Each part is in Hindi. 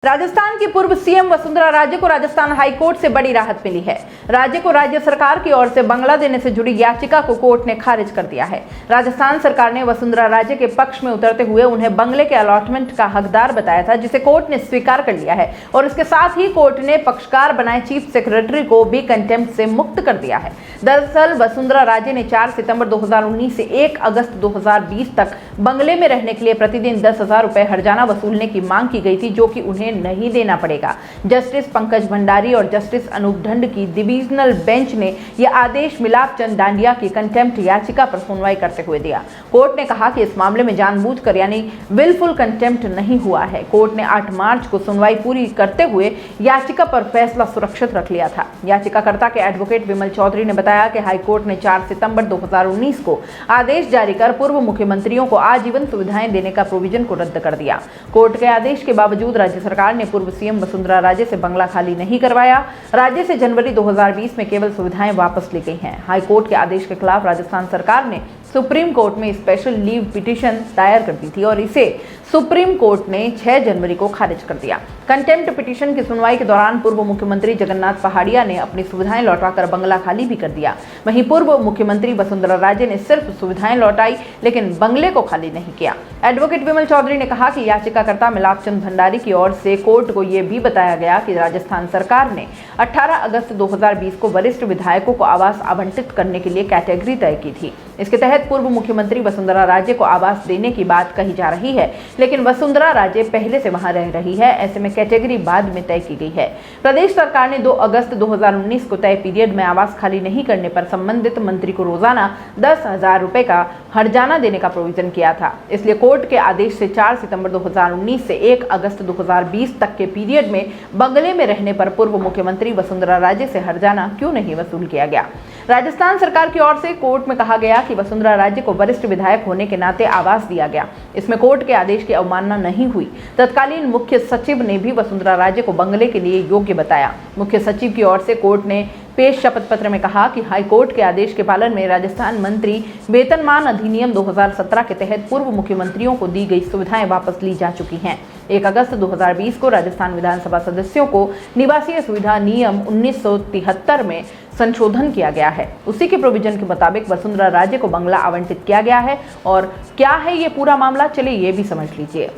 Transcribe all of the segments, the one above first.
राजस्थान की पूर्व सीएम वसुंधरा राजे को राजस्थान हाईकोर्ट से बड़ी राहत मिली है। राज्य को राज्य सरकार की ओर से बंगला देने से जुड़ी याचिका को कोर्ट ने खारिज कर दिया है। राजस्थान सरकार ने वसुंधरा राजे के पक्ष में उतरते हुए उन्हें बंगले के अलॉटमेंट का हकदार बताया था, जिसे कोर्ट ने स्वीकार कर लिया है और इसके साथ ही कोर्ट ने पक्षकार बनाए चीफ सेक्रेटरी को भी कंटेम्प्ट से मुक्त कर दिया है। दरअसल वसुंधरा राजे ने 4 सितंबर 2019 से 1 अगस्त 2020 तक बंगले में रहने के लिए प्रतिदिन 10,000 रुपए हर्जाना वसूलने की मांग की गई थी, जो कि उन्हें नहीं देना पड़ेगा। जस्टिस पंकज भंडारी और जस्टिस अनूप ढंड की डिविजनल बेंच ने यह आदेश मिलाप चंद डांडिया की कंटेम्प्ट याचिका पर सुनवाई करते हुए दिया। कोर्ट ने कहा कि इस मामले में जानबूझकर यानी विलफुल कंटेम्प्ट नहीं हुआ है। कोर्ट ने 8 मार्च को सुनवाई पूरी करते हुए याचिका पर फैसला सुरक्षित रख लिया था। याचिकाकर्ता के एडवोकेट विमल चौधरी ने बताया कि हाईकोर्ट ने 4 सितंबर 2019 को आदेश जारी कर पूर्व मुख्यमंत्रियों को आजीवन सुविधाएं देने का प्रोविजन को रद्द कर दिया। कोर्ट के आदेश के बावजूद राज्य सरकार ने पूर्व सीएम वसुंधरा राजे से बंगला खाली नहीं करवाया। राज्य से जनवरी 2020 में केवल सुविधाएं वापस ली गई हैं। हाईकोर्ट के आदेश के खिलाफ राजस्थान सरकार ने सुप्रीम कोर्ट में स्पेशल लीव पिटीशन दायर कर दी थी और इसे सुप्रीम कोर्ट ने 6 जनवरी को खारिज कर दिया। कंटेम्प्ट पिटीशन की सुनवाई के दौरान पूर्व मुख्यमंत्री जगन्नाथ पहाड़िया ने अपनी सुविधाएं लौटाकर बंगला खाली भी कर दिया। वहीं पूर्व मुख्यमंत्री वसुंधरा राजे ने सिर्फ सुविधाएं लौटाई, लेकिन बंगले को खाली नहीं किया। एडवोकेट विमल चौधरी ने कहा कि याचिकाकर्ता मिलाप चंद भंडारी की ओर से कोर्ट को यह भी बताया गया कि राजस्थान सरकार ने 18 अगस्त 2020 को वरिष्ठ विधायकों को आवास आवंटित करने के लिए कैटेगरी तय की थी। इसके तहत पूर्व मुख्यमंत्री वसुंधरा राजे को आवास देने की बात कही जा रही है, लेकिन वसुंधरा राजे पहले से वहां रह रही है। ऐसे में कैटेगरी बाद में तय की गई है। प्रदेश सरकार ने 2 अगस्त 2019 को तय पीरियड में आवास खाली नहीं करने पर संबंधित मंत्री को रोजाना 10,000 रुपए का हर्जाना देने का प्रोविजन किया था। इसलिए कोर्ट के आदेश से 4 सितंबर 2019 से 1 अगस्त 2020 तक के पीरियड में बंगले में रहने पर पूर्व मुख्यमंत्री वसुंधरा राजे से हर्जाना क्यों नहीं वसूल किया गया। राजस्थान सरकार की ओर से कोर्ट में कहा गया कि वसुंधरा राजे को वरिष्ठ विधायक होने के नाते आवास दिया गया। इसमें कोर्ट के आदेश की अवमानना नहीं हुई। तत्कालीन मुख्य सचिव ने भी वसुंधरा राजे को बंगले के लिए योग्य बताया। मुख्य सचिव की ओर से कोर्ट ने पेश शपथ पत्र में कहा कि हाईकोर्ट के आदेश के पालन में राजस्थान मंत्री वेतनमान अधिनियम 2017 के तहत पूर्व मुख्यमंत्रियों को दी गई सुविधाएं वापस ली जा चुकी हैं। 1 अगस्त 2020 को राजस्थान विधानसभा सदस्यों को निवासीय सुविधा नियम 1973 में संशोधन किया गया है। उसी के प्रोविजन के मुताबिक वसुंधरा राजे को बंगला आवंटित किया गया है। और क्या है ये पूरा मामला, चलिए ये भी समझ लीजिए।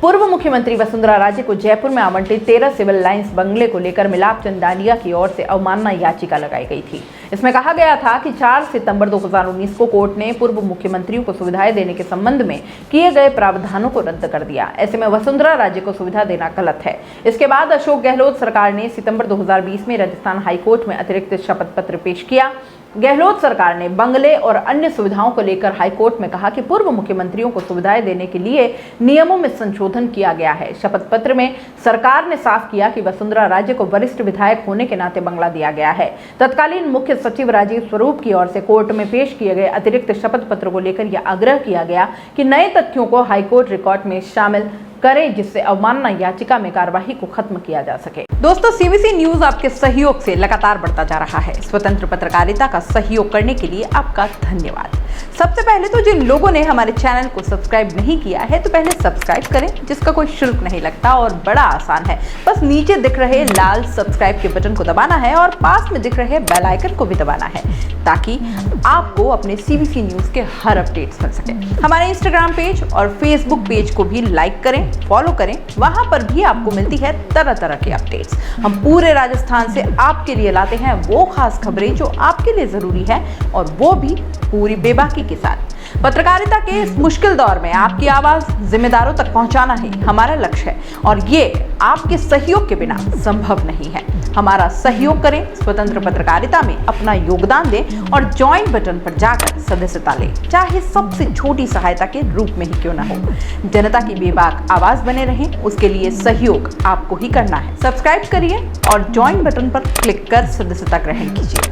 पूर्व मुख्यमंत्री वसुंधरा राजे को जयपुर में आवंटित 13 सिविल लाइंस बंगले को लेकर मिलाप चंद डांडिया की ओर से अवमानना याचिका लगाई गई थी। इसमें कहा गया था कि 4 सितंबर 2019 को कोर्ट ने पूर्व मुख्यमंत्रियों को सुविधाएं देने के संबंध में किए गए प्रावधानों को रद्द कर दिया। ऐसे में वसुंधरा राजे को सुविधा देना गलत है। इसके बाद अशोक गहलोत सरकार ने सितंबर 2020 में राजस्थान हाईकोर्ट में अतिरिक्त शपथ पत्र पेश किया। गहलोत सरकार ने बंगले और अन्य सुविधाओं को लेकर हाईकोर्ट में कहा कि पूर्व मुख्यमंत्रियों को सुविधाएं देने के लिए नियमों में संशोधन किया गया है। शपथ पत्र में सरकार ने साफ किया कि वसुंधरा राजे को वरिष्ठ विधायक होने के नाते बंगला दिया गया है। तत्कालीन मुख्य सचिव राजीव स्वरूप की ओर से कोर्ट में पेश किए गए अतिरिक्त शपथ पत्र को लेकर यह आग्रह किया गया कि नए तथ्यों को हाईकोर्ट रिकॉर्ड में शामिल करें, जिससे अवमानना याचिका में कार्यवाही को खत्म किया जा सके। दोस्तों, सीबीसी न्यूज आपके सहयोग से लगातार बढ़ता जा रहा है। स्वतंत्र पत्रकारिता का सहयोग करने के लिए आपका धन्यवाद। सबसे पहले तो जिन लोगों ने हमारे चैनल को सब्सक्राइब नहीं किया है, तो पहले सब्सक्राइब करें, जिसका कोई शुल्क नहीं लगता और बड़ा आसान है। बस नीचे दिख रहे लाल सब्सक्राइब के बटन को दबाना है और पास में दिख रहे बेल आइकन को भी दबाना है, ताकि आपको अपने सीबीसी न्यूज के हर अपडेट्स मिल सके। हमारे इंस्टाग्राम पेज और फेसबुक पेज को भी लाइक करें, फॉलो करें। वहां पर भी आपको मिलती है तरह तरह के अपडेट्स। हम पूरे राजस्थान से आपके लिए लाते हैं वो खास खबरें जो आपके लिए जरूरी है, और वो भी पूरी बेबाकी के साथ। पत्रकारिता के इस मुश्किल दौर में आपकी आवाज जिम्मेदारों तक पहुंचाना ही हमारा लक्ष्य है, और ये आपके सहयोग के बिना संभव नहीं है। हमारा सहयोग करें, स्वतंत्र पत्रकारिता में अपना योगदान दें और ज्वाइन बटन पर जाकर सदस्यता लें, चाहे सबसे छोटी सहायता के रूप में ही क्यों न हो। जनता की बेबाक आवाज बने रहें, उसके लिए सहयोग आपको ही करना है। सब्सक्राइब करिए और ज्वाइन बटन पर क्लिक कर सदस्यता ग्रहण कीजिए।